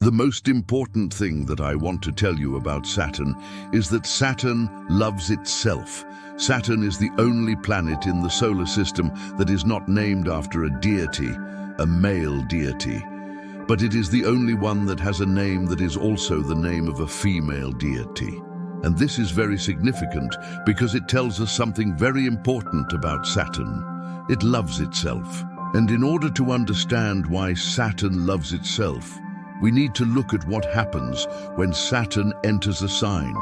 The most important thing that I want to tell you about Saturn is that Saturn loves itself. Saturn is the only planet in the solar system that is not named after a deity, a male deity. But it is the only one that has a name that is also the name of a female deity. And this is very significant because it tells us something very important about Saturn. It loves itself. And in order to understand why Saturn loves itself, we need to look at what happens when Saturn enters a sign.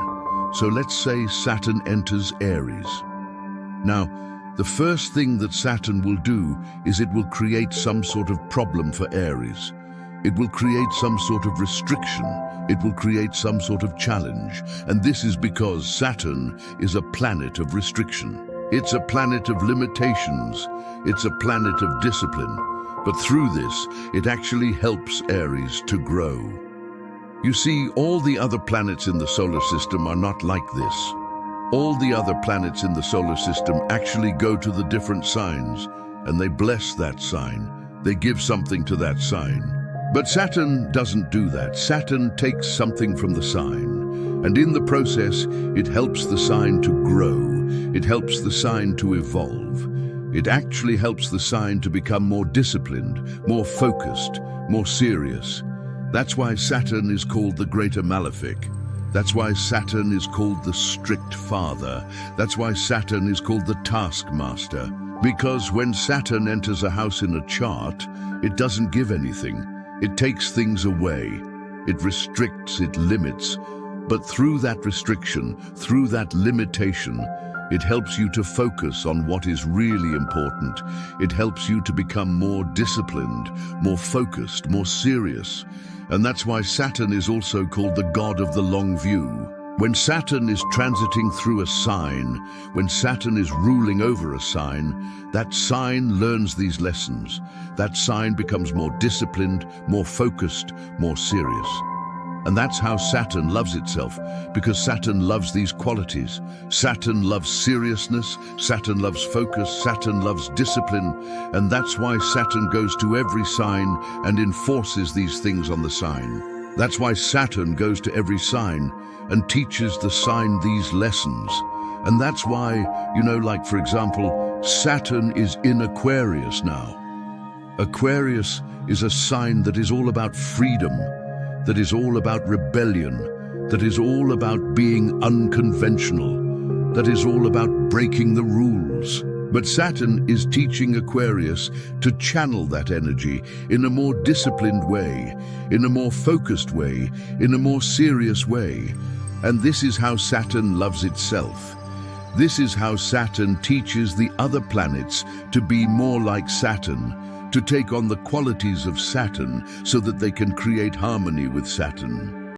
So let's say Saturn enters Aries. Now, the first thing that Saturn will do is it will create some sort of problem for Aries. It will create some sort of restriction. It will create some sort of challenge. And this is because Saturn is a planet of restriction. It's a planet of limitations. It's a planet of discipline. But through this, it actually helps Aries to grow. You see, all the other planets in the solar system are not like this. All the other planets in the solar system actually go to the different signs, and they bless that sign. They give something to that sign. But Saturn doesn't do that. Saturn takes something from the sign, and in the process, it helps the sign to grow. It helps the sign to evolve. It actually helps the sign to become more disciplined, more focused, more serious. That's why Saturn is called the Greater Malefic. That's why Saturn is called the Strict Father. That's why Saturn is called the Taskmaster. Because when Saturn enters a house in a chart, it doesn't give anything. It takes things away. It restricts, it limits. But through that restriction, through that limitation, it helps you to focus on what is really important. It helps you to become more disciplined, more focused, more serious. And that's why Saturn is also called the god of the long view. When Saturn is transiting through a sign, when Saturn is ruling over a sign, that sign learns these lessons. That sign becomes more disciplined, more focused, more serious. And that's how Saturn loves itself, because Saturn loves these qualities. Saturn loves seriousness, Saturn loves focus, Saturn loves discipline, and that's why Saturn goes to every sign and enforces these things on the sign. That's why Saturn goes to every sign and teaches the sign these lessons. And that's why, like for example, Saturn is in Aquarius now. Aquarius is a sign that is all about freedom, that is all about rebellion, that is all about being unconventional, that is all about breaking the rules. But Saturn is teaching Aquarius to channel that energy in a more disciplined way, in a more focused way, in a more serious way. And this is how Saturn loves itself. This is how Saturn teaches the other planets to be more like Saturn, to take on the qualities of Saturn so that they can create harmony with Saturn.